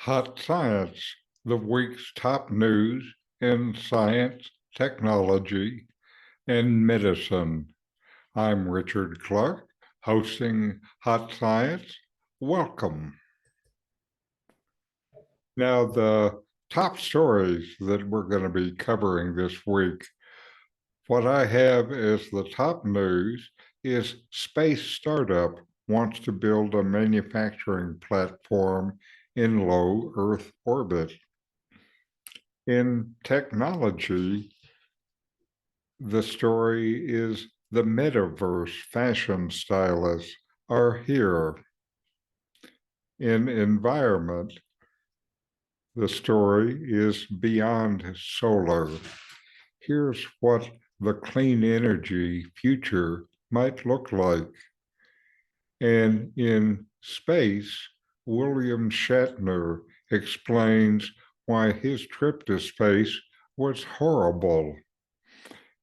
Hot Science, the week's top news in science, technology, and medicine. I'm Richard Clarke, hosting Hot Science. Welcome. Now, the top stories that we're going to be covering this week, what I have as the top news is space startup wants to build a manufacturing platform in low Earth orbit. In technology, the story is the metaverse fashion stylists are here. In environment, the story is beyond solar. Here's what the clean energy future might look like. And in space, William Shatner explains why his trip to space was horrible.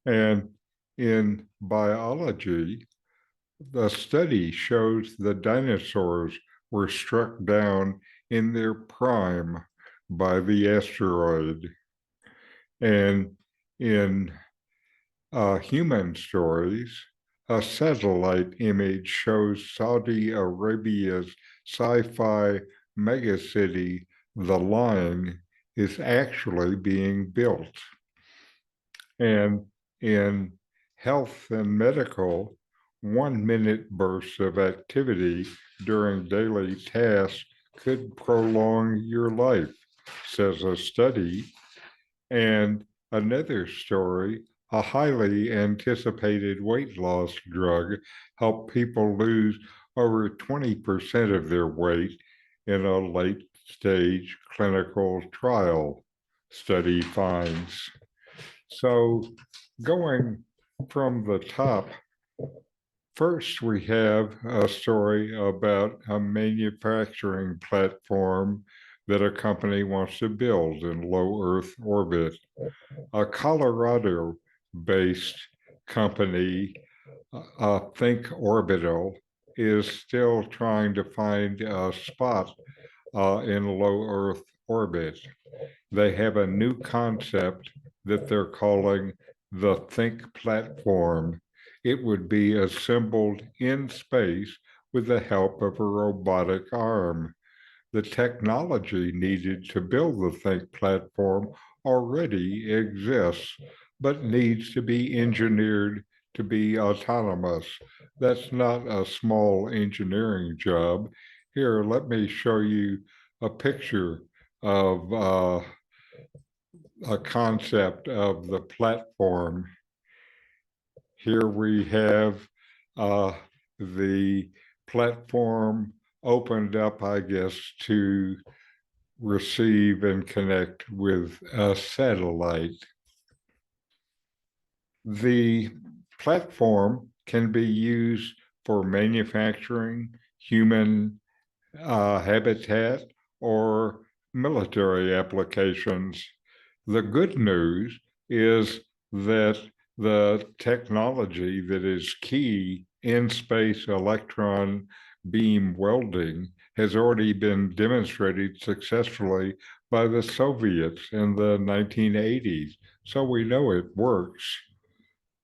And in biology, the study shows the dinosaurs were struck down in their prime by the asteroid. And in human stories, a satellite image shows Saudi Arabia's sci-fi megacity, The Line, is actually being built. And in health and medical, 1 minute bursts of activity during daily tasks could prolong your life, says a study. And another story, a highly anticipated weight loss drug helped people lose over 20% of their weight in a late stage clinical trial, study finds. So going from the top, first we have a story about a manufacturing platform that a company wants to build in low Earth orbit. A Colorado-based company, Think Orbital, is still trying to find a spot in low Earth orbit. They have a new concept that they're calling the Think platform. It would be assembled in space with the help of a robotic arm. The technology needed to build the Think platform already exists, but needs to be engineered to be autonomous. That's not a small engineering job. Here, let me show you a picture of a concept of the platform. Here we have the platform opened up, I guess, to receive and connect with a satellite. The platform can be used for manufacturing, human habitat, or military applications. The good news is that the technology that is key in space electron beam welding has already been demonstrated successfully by the Soviets in the 1980s. So we know it works.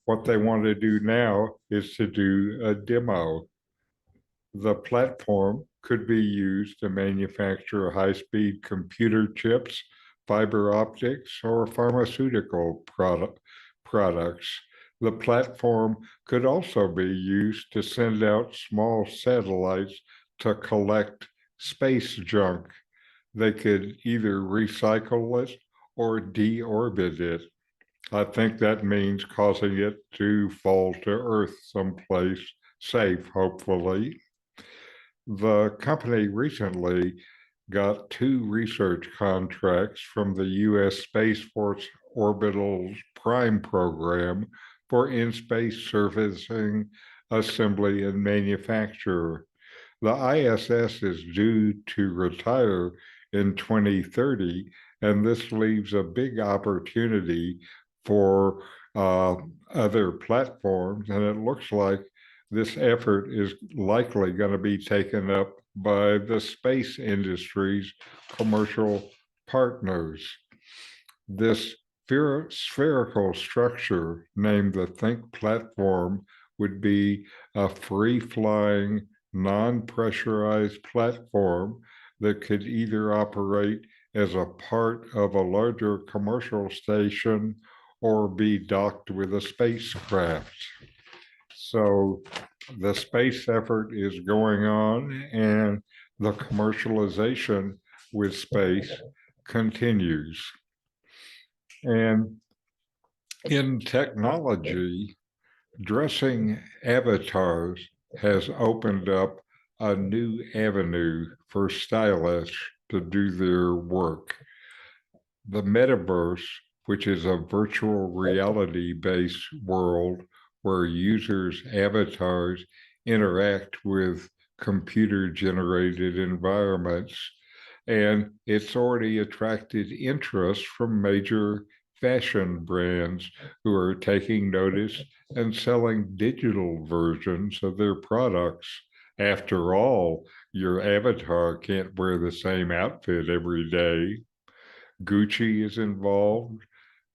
What they want to do now is to do a demo. The platform could be used to manufacture high-speed computer chips, fiber optics, or pharmaceutical products. The platform could also be used to send out small satellites to collect space junk. They could either recycle it or deorbit it. I think that means causing it to fall to Earth someplace safe, hopefully. The company recently got 2 research contracts from the U.S. Space Force Orbital's Prime program for in-space servicing, assembly, and manufacture. The ISS is due to retire in 2030, and this leaves a big opportunity for other platforms, and it looks like this effort is likely going to be taken up by the space industry's commercial partners. This spherical structure, named the Think platform, would be a free-flying, non-pressurized platform that could either operate as a part of a larger commercial station or be docked with a spacecraft. So the space effort is going on, and the commercialization with space continues. And in technology, dressing avatars has opened up a new avenue for stylists to do their work. The metaverse, which is a virtual reality based world where users' avatars interact with computer generated environments, and it's already attracted interest from major fashion brands who are taking notice and selling digital versions of their products. After all, your avatar can't wear the same outfit every day. Gucci is involved,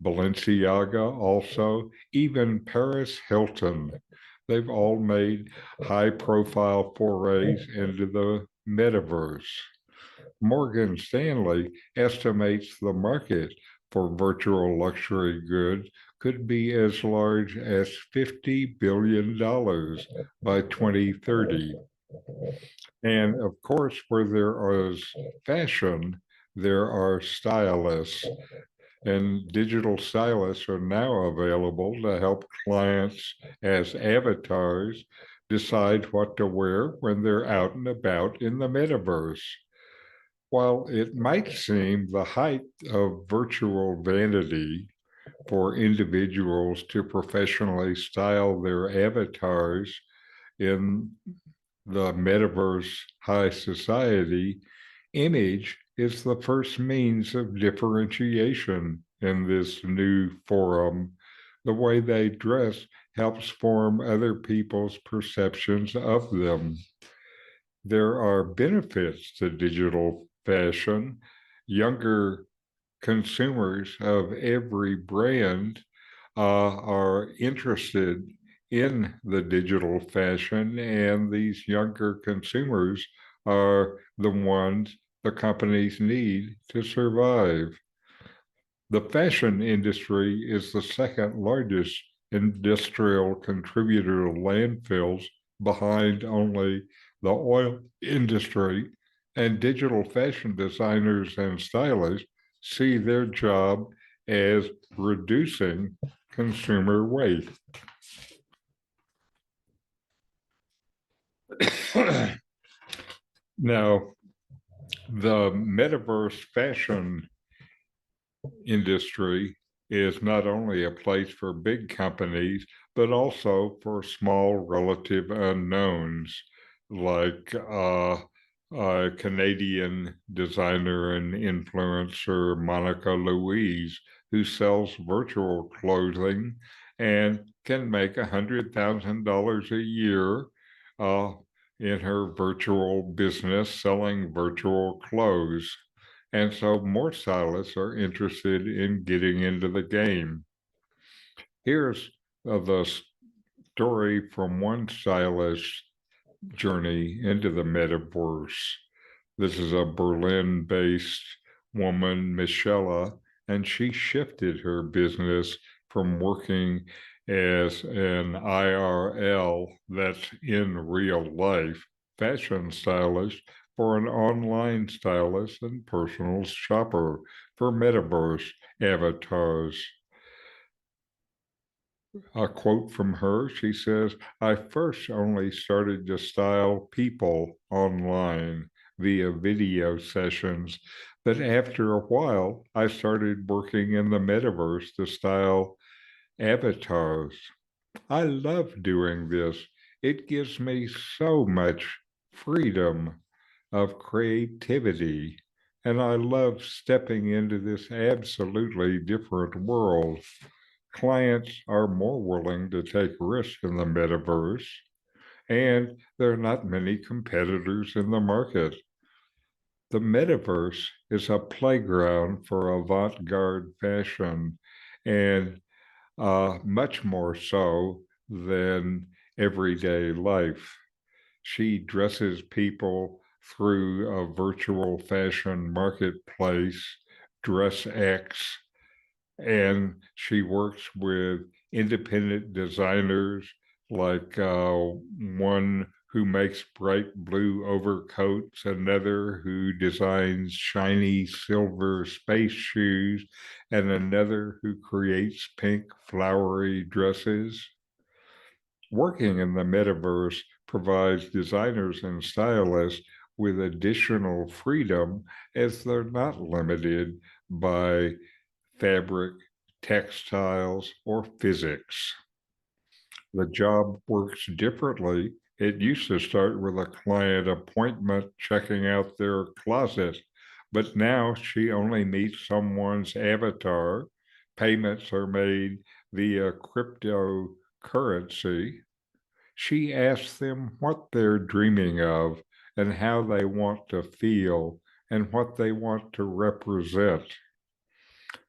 Balenciaga also, even Paris Hilton. They've all made high profile forays into the metaverse. Morgan Stanley estimates the market for virtual luxury goods could be as large as $50 billion by 2030. And of course, where there is fashion, there are stylists, and digital stylists are now available to help clients as avatars decide what to wear when they're out and about in the metaverse. While it might seem the height of virtual vanity for individuals to professionally style their avatars in the metaverse high society, image is the first means of differentiation in this new forum. The way they dress helps form other people's perceptions of them. There are benefits to digital fashion. Younger consumers of every brand are interested in the digital fashion, and these younger consumers are the ones the companies need to survive. The fashion industry is the second largest industrial contributor to landfills, behind only the oil industry, and digital fashion designers and stylists see their job as reducing consumer waste. Now, the metaverse fashion industry is not only a place for big companies, but also for small relative unknowns like Canadian designer and influencer Monica Louise, who sells virtual clothing and can make $100,000 a year uh, in her virtual business selling virtual clothes. And so more stylists are interested in getting into the game. Here's the story from one stylist journey into the metaverse. This is a Berlin-based woman, Michelle, and she shifted her business from working as an IRL, that's in real life, fashion stylist, for an online stylist and personal shopper for metaverse avatars. A quote from her, she says, "I first only started to style people online via video sessions, but after a while, I started working in the metaverse to style avatars. I love doing this. It gives me so much freedom of creativity, and I love stepping into this absolutely different world. Clients are more willing to take risks in the metaverse. and there are not many competitors in the market. The metaverse is a playground for avant-garde fashion, and much more so than everyday life. She dresses people through a virtual fashion marketplace, DressX, and she works with independent designers like one who makes bright blue overcoats, another who designs shiny silver space shoes, and another who creates pink flowery dresses. Working in the metaverse provides designers and stylists with additional freedom as they're not limited by fabric, textiles, or physics. The job works differently. It used to start with a client appointment checking out their closet, but now she only meets someone's avatar. Payments are made via cryptocurrency. She asks them what they're dreaming of and how they want to feel and what they want to represent.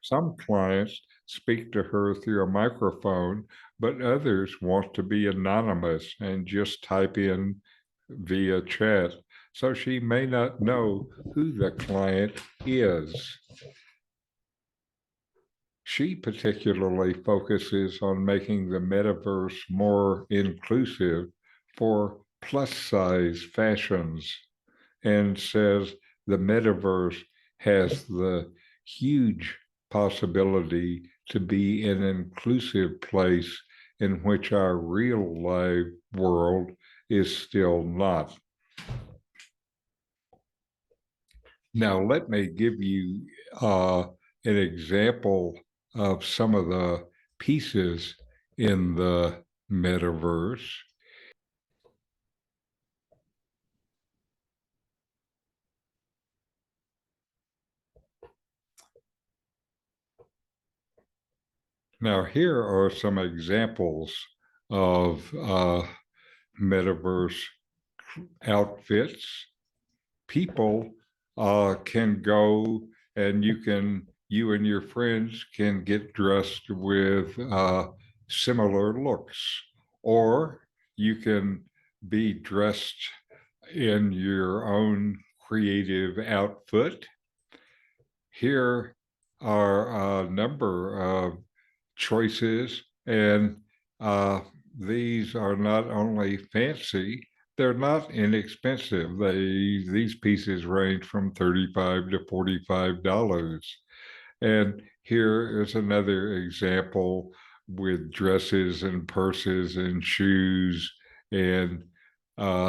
Some clients speak to her through a microphone, but others want to be anonymous and just type in via chat. So she may not know who the client is. She particularly focuses on making the metaverse more inclusive for plus size fashions and says the metaverse has the huge possibility to be an inclusive place in which our real life world is still not. Now, let me give you an example of some of the pieces in the metaverse. Now, here are some examples of metaverse outfits. People can go and you and your friends can get dressed with similar looks, or you can be dressed in your own creative outfit. Here are a number of choices, and uh, these are not only fancy, they're not inexpensive. These pieces range from $35 to $45. And here is another example with dresses and purses and shoes and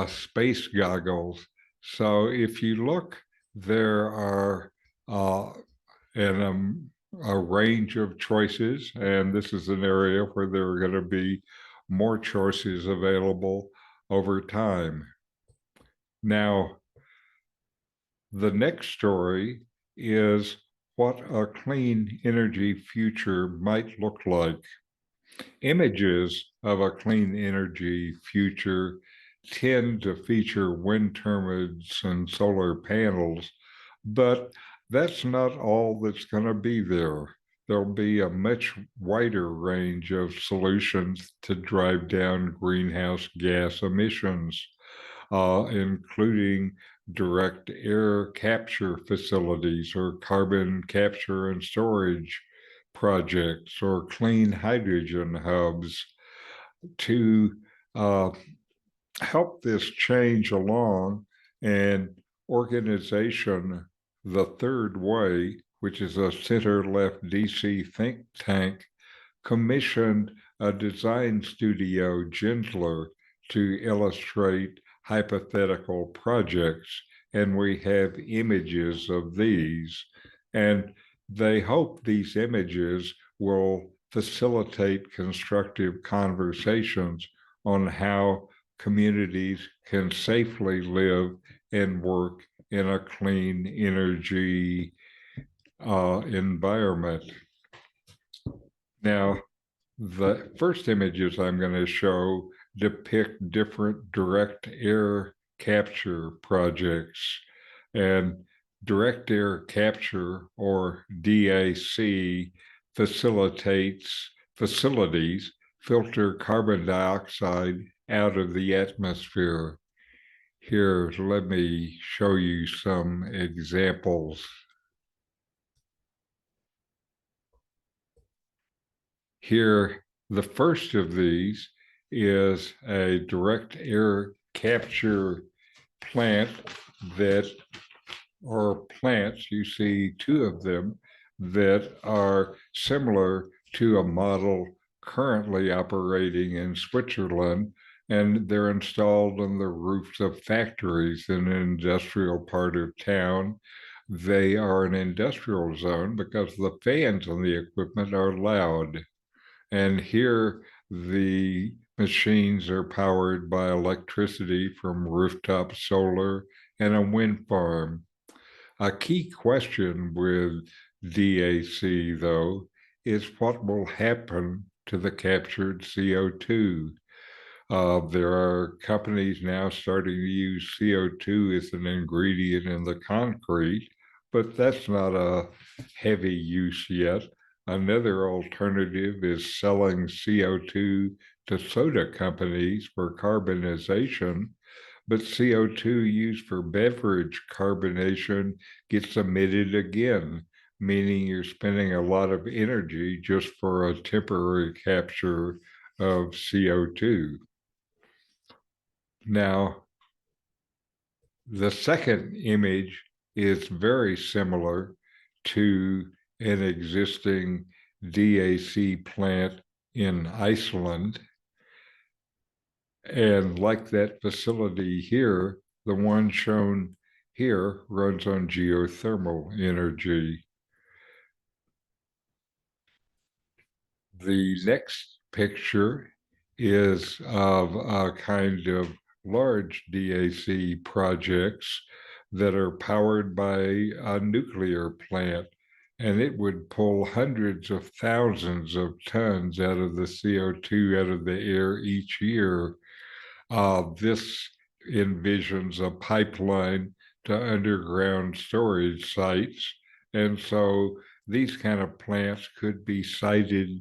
space goggles. So if you look, there are uh, and a range of choices, and this is an area where there are going to be more choices available over time. Now, the next story is what a clean energy future might look like. Images of a clean energy future tend to feature wind turbines and solar panels, but that's not all that's going to be there. There'll be a much wider range of solutions to drive down greenhouse gas emissions, including direct air capture facilities or carbon capture and storage projects or clean hydrogen hubs to uh, help this change along. And organization The Third Way, which is a center left DC think tank, commissioned a design studio, Gentler, to illustrate hypothetical projects. And we have images of these. And they hope these images will facilitate constructive conversations on how communities can safely live and work in a clean energy environment. Now, the first images I'm going to show depict different direct air capture projects. And direct air capture, or DAC, facilities filter carbon dioxide out of the atmosphere. Here, let me show you some examples. Here, the first of these is a direct air capture plant that, or plants, you see two of them that are similar to a model currently operating in Switzerland, and they're installed on the roofs of factories in an industrial part of town. They are an industrial zone because the fans on the equipment are loud. And here the machines are powered by electricity from rooftop solar and a wind farm. A key question with DAC, though, is what will happen to the captured CO2. There are companies now starting to use CO2 as an ingredient in the concrete, but that's not a heavy use yet. Another alternative is selling CO2 to soda companies for carbonization, but CO2 used for beverage carbonation gets emitted again, meaning you're spending a lot of energy just for a temporary capture of CO2. Now, the second image is very similar to an existing DAC plant in Iceland. And like that facility here, the one shown here runs on geothermal energy. The next picture is of a kind of large DAC projects that are powered by a nuclear plant, and it would pull hundreds of thousands of tons out of the CO2 out of the air each year. This envisions a pipeline to underground storage sites. And so these kind of plants could be sited,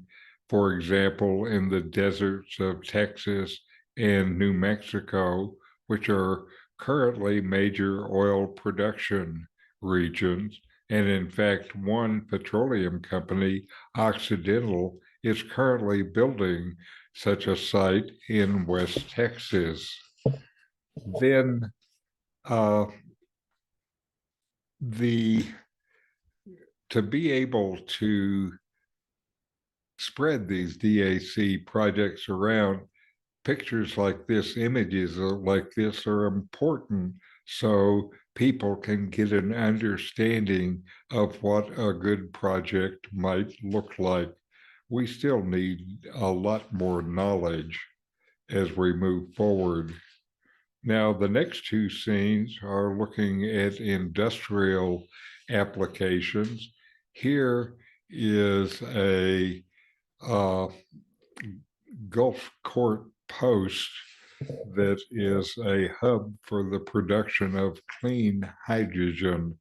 for example, in the deserts of Texas and New Mexico, which are currently major oil production regions. And in fact, one petroleum company, Occidental, is currently building such a site in West Texas. Then the to be able to spread these DAC projects around, pictures like this, images like this are important so people can get an understanding of what a good project might look like. We still need a lot more knowledge as we move forward. Now, the next two scenes are looking at industrial applications. Here is a Gulf Court post that is a hub for the production of clean hydrogen.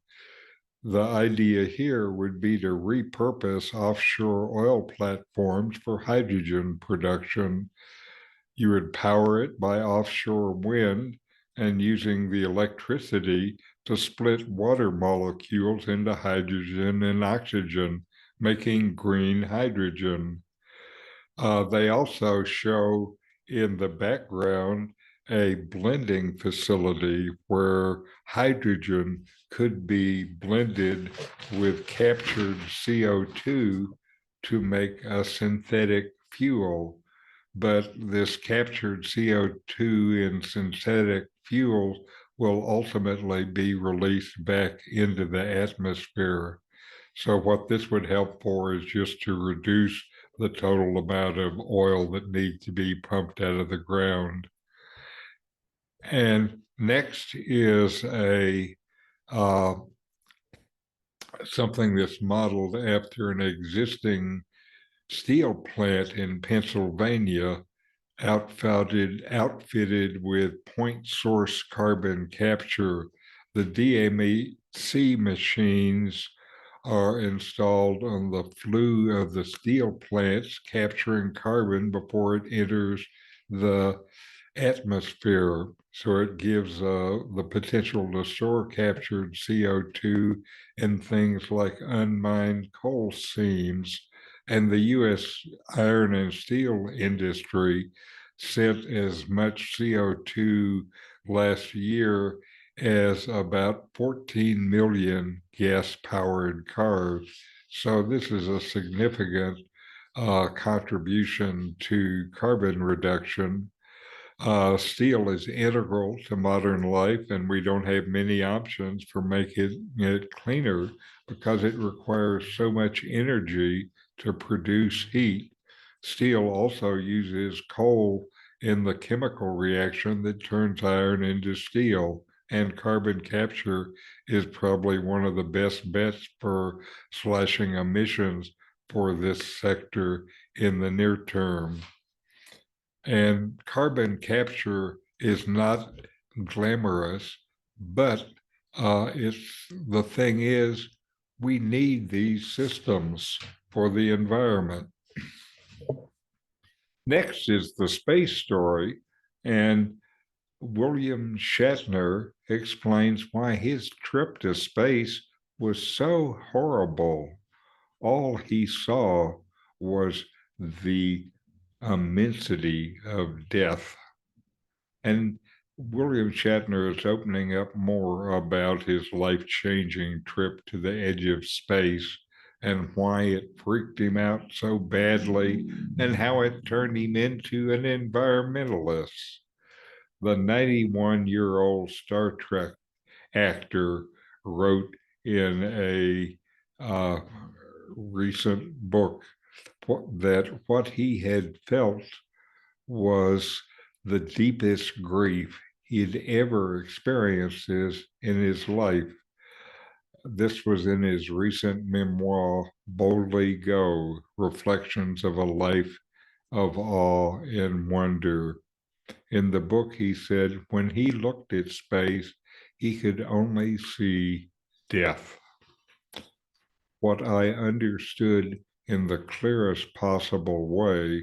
The idea here would be to repurpose offshore oil platforms for hydrogen production. You would power it by offshore wind and using the electricity to split water molecules into hydrogen and oxygen, making green hydrogen. They also show in the background a blending facility where hydrogen could be blended with captured CO2 to make a synthetic fuel. But this captured CO2 in synthetic fuels will ultimately be released back into the atmosphere. So what this would help for is just to reduce the total amount of oil that needs to be pumped out of the ground. And next is a something that's modeled after an existing steel plant in Pennsylvania outfitted with point source carbon capture. The DMC machines are installed on the flue of the steel plants, capturing carbon before it enters the atmosphere. So it gives the potential to store captured CO2 in things like unmined coal seams. And the U.S. iron and steel industry sent as much CO2 last year as about 14 million gas powered cars. So this is a significant contribution to carbon reduction. Steel is integral to modern life, and we don't have many options for making it cleaner because it requires so much energy to produce heat. Steel also uses coal in the chemical reaction that turns iron into steel, and carbon capture is probably one of the best bets for slashing emissions for this sector in the near term. And carbon capture is not glamorous, but the thing is, we need these systems for the environment. Next is the space story, and William Shatner explains why his trip to space was so horrible. All he saw was the immensity of death. And William Shatner is opening up more about his life-changing trip to the edge of space and why it freaked him out so badly and how it turned him into an environmentalist. The 91-year-old Star Trek actor wrote in a recent book that what he had felt was the deepest grief he'd ever experienced in his life. This was in his recent memoir, Boldly Go, Reflections of a Life of Awe and Wonder. In the book, he said, when he looked at space, he could only see death. What I understood in the clearest possible way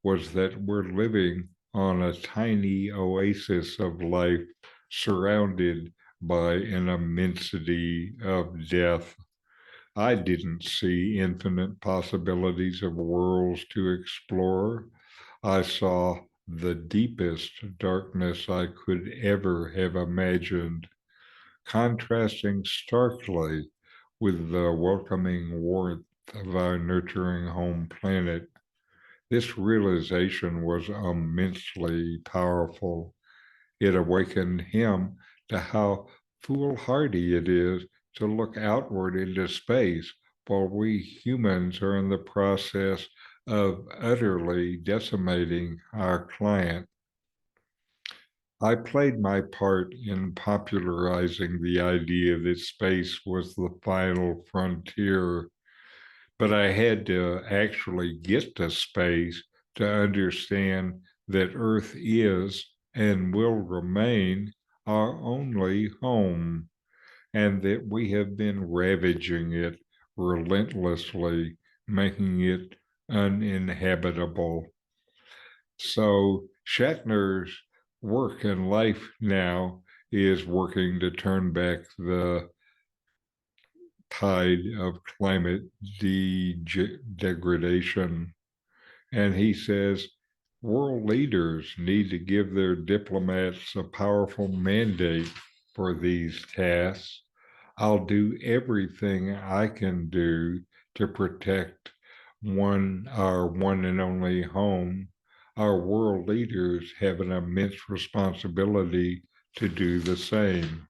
was that we're living on a tiny oasis of life surrounded by an immensity of death. I didn't see infinite possibilities of worlds to explore. I saw the deepest darkness I could ever have imagined, contrasting starkly with the welcoming warmth of our nurturing home planet. This realization was immensely powerful. It awakened him to how foolhardy it is to look outward into space while we humans are in the process of utterly decimating our planet. I played my part in popularizing the idea that space was the final frontier, but I had to actually get to space to understand that Earth is and will remain our only home, and that we have been ravaging it relentlessly, making it uninhabitable. So Shatner's work in life now is working to turn back the tide of climate degradation. And he says world leaders need to give their diplomats a powerful mandate for these tasks. I'll do everything I can do to protect our one and only home. Our world leaders have an immense responsibility to do the same.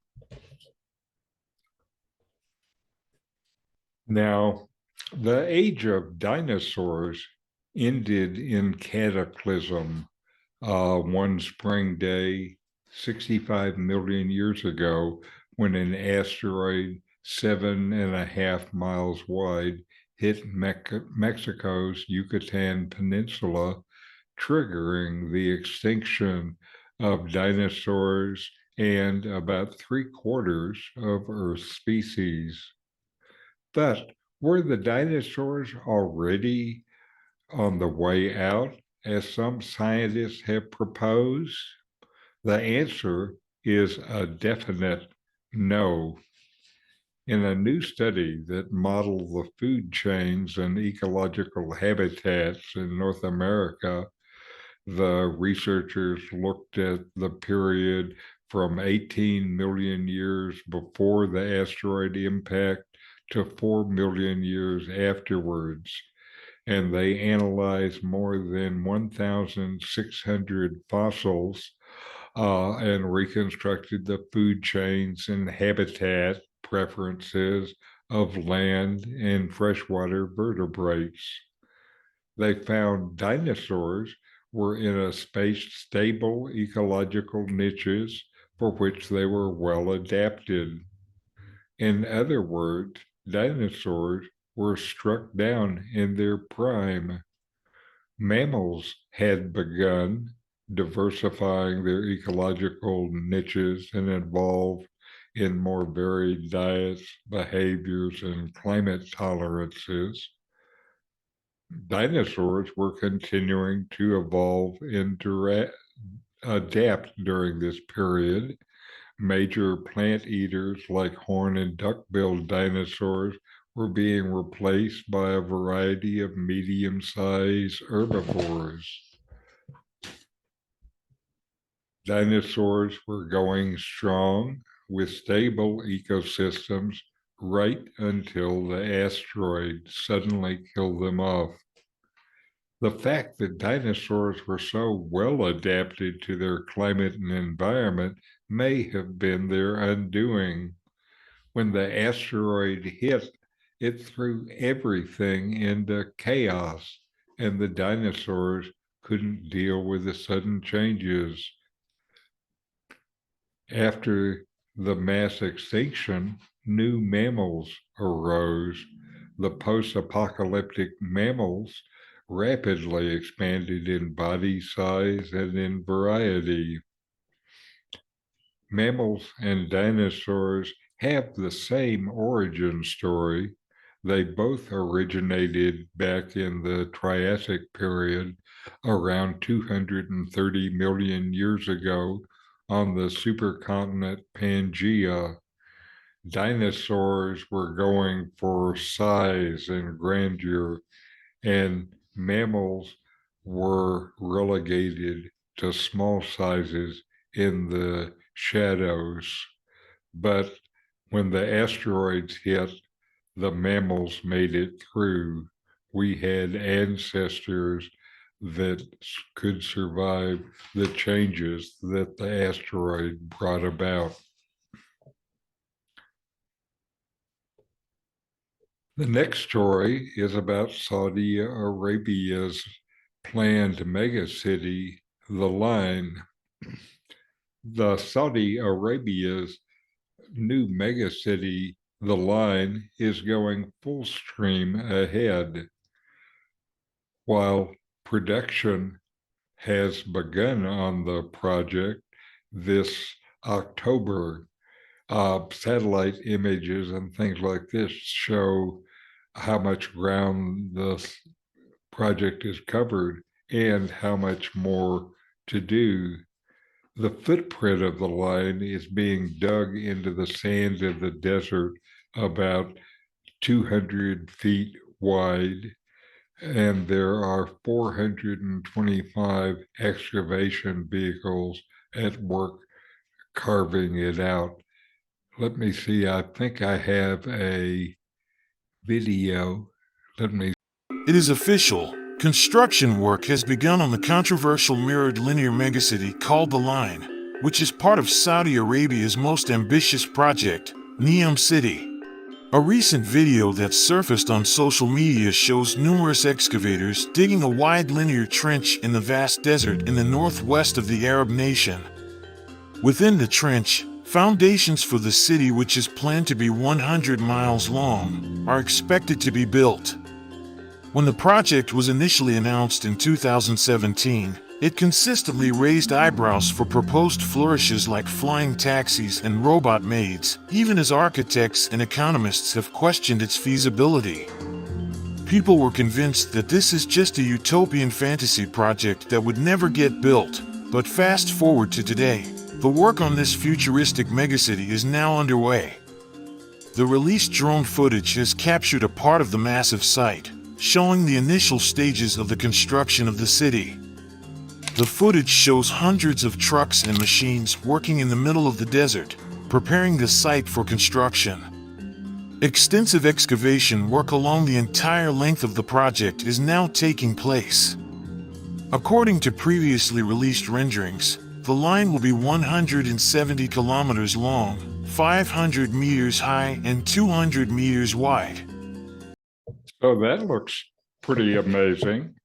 Now, the age of dinosaurs ended in cataclysm one spring day 65 million years ago when an asteroid 7.5 miles wide hit Mexico's Yucatan Peninsula, triggering the extinction of dinosaurs and about 3/4 of Earth's species. But were the dinosaurs already on the way out, as some scientists have proposed? The answer is a definite no. In a new study that modeled the food chains and ecological habitats in North America, the researchers looked at the period from 18 million years before the asteroid impact to 4 million years afterwards, and they analyzed more than 1,600 fossils and reconstructed the food chains and habitat preferences of land and freshwater vertebrates. They found dinosaurs were in a stable ecological niches for which they were well adapted. In other words, dinosaurs were struck down in their prime. Mammals had begun diversifying their ecological niches and evolved in more varied diets, behaviors, and climate tolerances. Dinosaurs were continuing to evolve and adapt during this period. Major plant eaters like horn and duck-billed dinosaurs were being replaced by a variety of medium-sized herbivores. Dinosaurs were going strong with stable ecosystems right until the asteroid suddenly killed them off. The fact that dinosaurs were so well adapted to their climate and environment may have been their undoing. When the asteroid hit, it threw everything into chaos, and the dinosaurs couldn't deal with the sudden changes. After the mass extinction, new mammals arose. The post-apocalyptic mammals rapidly expanded in body size and in variety. Mammals and dinosaurs have the same origin story. They both originated back in the Triassic period, around 230 million years ago, on the supercontinent Pangaea. Dinosaurs were going for size and grandeur, and mammals were relegated to small sizes in the shadows. But when the asteroids hit, the mammals made it through. We had ancestors that could survive the changes that the asteroid brought about. The next story is about Saudi Arabia's planned megacity, The Line. The Saudi Arabia's new megacity, The Line, is going full stream ahead. While production has begun on the project this October, satellite images and things like this show how much ground the project is covered and how much more to do. The footprint of the line is being dug into the sand of the desert about 200 feet wide, and there are 425 excavation vehicles at work carving it out. Let me see, I think I have a video. It is official. Construction work has begun on the controversial mirrored linear megacity called The Line, which is part of Saudi Arabia's most ambitious project, Neom City. A recent video that surfaced on social media shows numerous excavators digging a wide linear trench in the vast desert in the northwest of the Arab nation. Within the trench, foundations for the city, which is planned to be 100 miles long, are expected to be built. When the project was initially announced in 2017, it consistently raised eyebrows for proposed flourishes like flying taxis and robot maids, even as architects and economists have questioned its feasibility. People were convinced that this is just a utopian fantasy project that would never get built. But fast forward to today, the work on this futuristic megacity is now underway. The released drone footage has captured a part of the massive site, showing the initial stages of the construction of the city. The footage shows hundreds of trucks and machines working in the middle of the desert, preparing the site for construction. Extensive excavation work along the entire length of the project is now taking place. According to previously released renderings, the line will be 170 kilometers long, 500 meters high, and 200 meters wide. So that looks pretty amazing.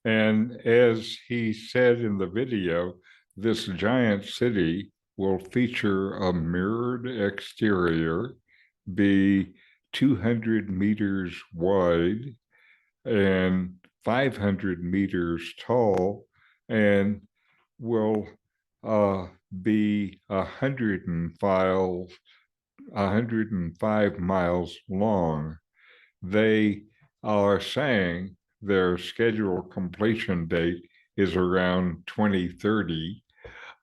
And as he said in the video, this giant city will feature a mirrored exterior, be 200 meters wide and 500 meters tall, and will be 105 miles long. They are saying their scheduled completion date is around 2030.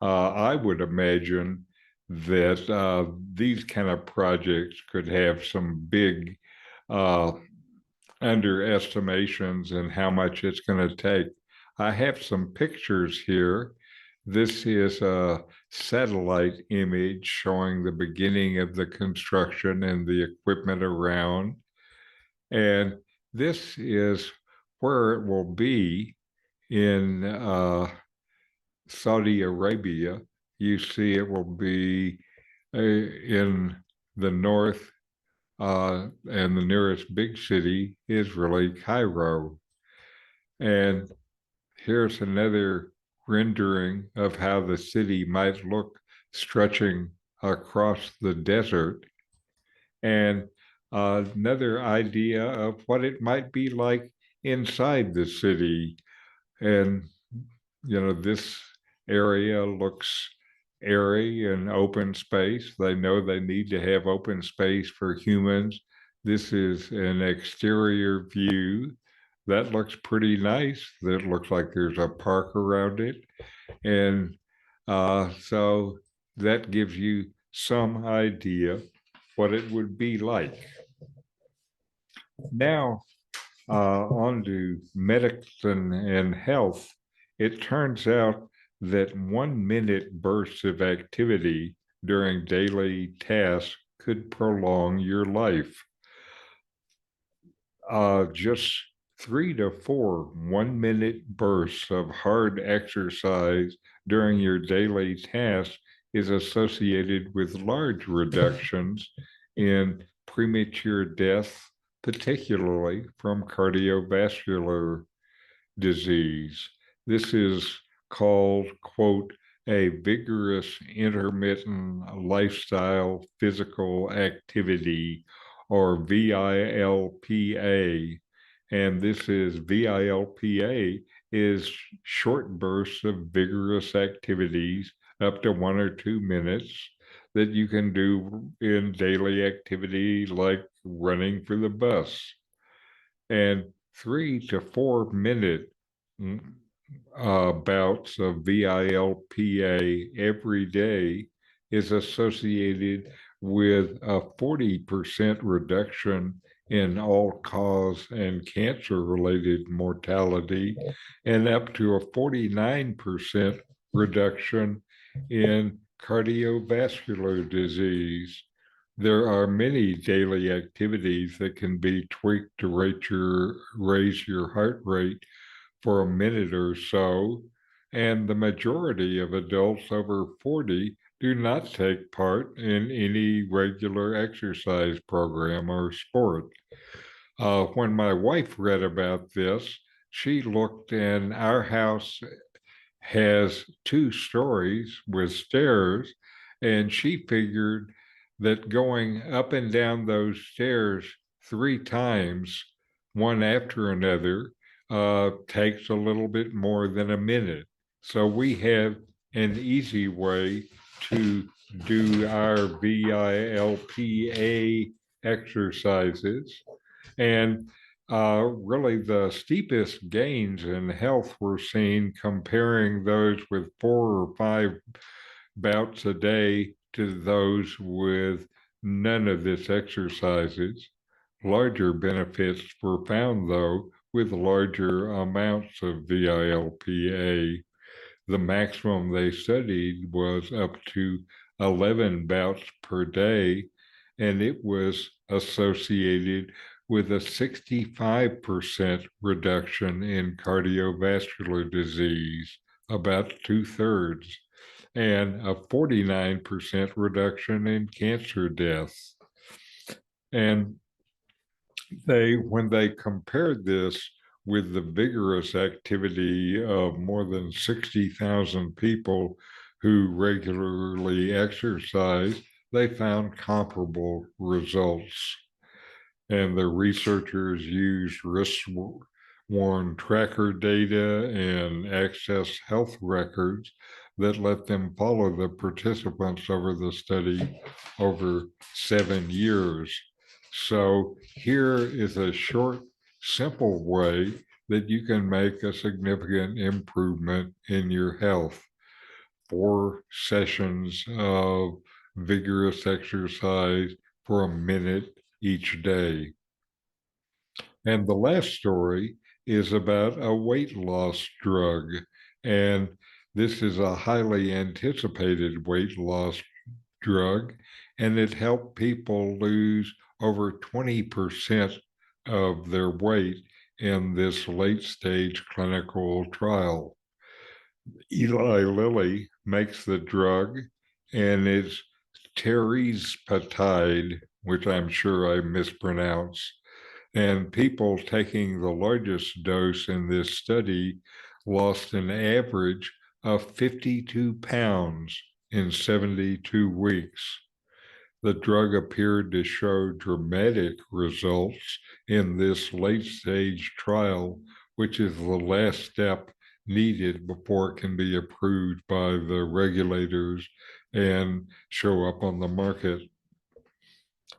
I would imagine that these kind of projects could have some big underestimations in how much it's going to take. I have some pictures here. This is a satellite image showing the beginning of the construction and the equipment around. And this is where it will be in Saudi Arabia. You see it will be in the north, and the nearest big city is really Cairo. And here's another rendering of how the city might look stretching across the desert. And another idea of what it might be like inside the city. And, this area looks airy and open space. They know they need to have open space for humans. This is an exterior view. That looks pretty nice. That looks like there's a park around it. And so that gives you some idea what it would be like. Now, on to medicine and health. It turns out that 1 minute bursts of activity during daily tasks could prolong your life. Just 3 to 4 1 minute bursts of hard exercise during your daily tasks is associated with large reductions in premature death, particularly from cardiovascular disease. This is called, quote, a vigorous intermittent lifestyle physical activity, or VILPA. And this is VILPA is short bursts of vigorous activities up to 1 or 2 minutes that you can do in daily activity like running for the bus. And 3 to 4 minute bouts of VILPA every day is associated with a 40% reduction in all-cause and cancer-related mortality, and up to a 49% reduction in cardiovascular disease. There are many daily activities that can be tweaked to raise your heart rate for a minute or so, and the majority of adults over 40 do not take part in any regular exercise program or sport. When my wife read about this, she looked, and our house has 2 stories with stairs, and she figured that going up and down those stairs 3 times one after another takes a little bit more than a minute. So we have an easy way to do our VILPA exercises. And really, the steepest gains in health were seen comparing those with 4 or 5 bouts a day to those with none of this exercises. Larger benefits were found, though, with larger amounts of VILPA. The maximum they studied was up to 11 bouts per day, and it was associated with a 65% reduction in cardiovascular disease, about 2/3, and a 49% reduction in cancer deaths. And when they compared this with the vigorous activity of more than 60,000 people who regularly exercise, they found comparable results. And the researchers used wrist-worn tracker data and access health records that let them follow the participants over the study over 7 years. So here is a short, simple way that you can make a significant improvement in your health. 4 sessions of vigorous exercise for a minute each day. And the last story is about a weight loss drug. And this is a highly anticipated weight loss drug, and it helped people lose over 20% of their weight in this late stage clinical trial. Eli Lilly makes the drug, and it's tirzepatide, which I'm sure I mispronounced. And people taking the largest dose in this study lost an average of 52 pounds in 72 weeks. The drug appeared to show dramatic results in this late stage trial, which is the last step needed before it can be approved by the regulators and show up on the market.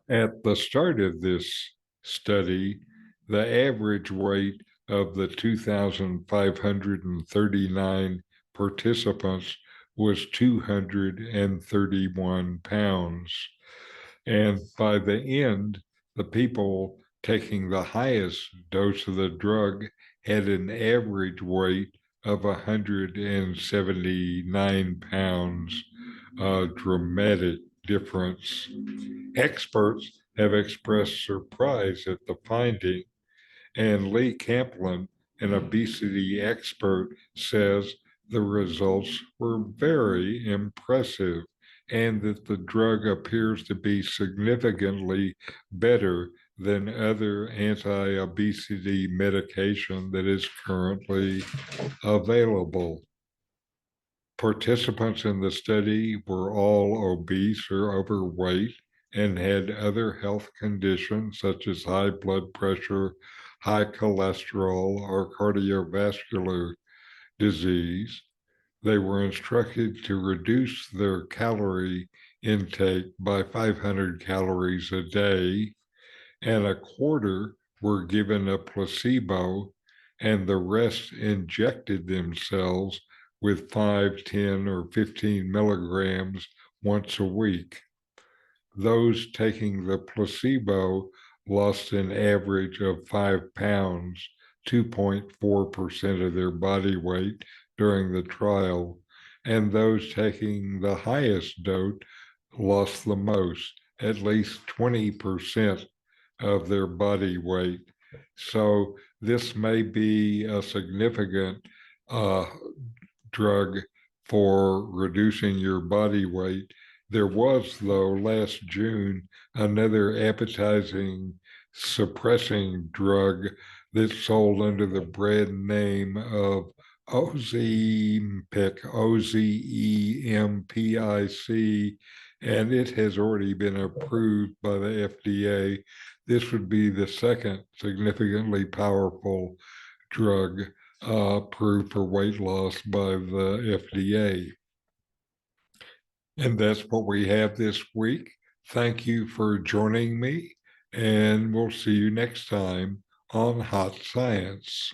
At the start of this study, the average weight of the 2,539 participants was 231 pounds. And by the end, the people taking the highest dose of the drug had an average weight of 179 pounds, a dramatic difference. Experts have expressed surprise at the finding, and Lee Camplin, an obesity expert, says the results were very impressive and that the drug appears to be significantly better than other anti-obesity medication that is currently available. Participants in the study were all obese or overweight and had other health conditions such as high blood pressure, high cholesterol, or cardiovascular disease. They were instructed to reduce their calorie intake by 500 calories a day, and a quarter were given a placebo, and the rest injected themselves with 5, 10, or 15 milligrams once a week. Those taking the placebo lost an average of 5 pounds, 2.4% of their body weight during the trial, and those taking the highest dose lost the most, at least 20% of their body weight. So this may be a significant drug for reducing your body weight. There was, though, last June, another appetizing suppressing drug that sold under the brand name of Ozempic, Ozempic, and it has already been approved by the FDA. This would be the second significantly powerful drug approved for weight loss by the FDA. And that's what we have this week. Thank you for joining me, and we'll see you next time on Hot Science.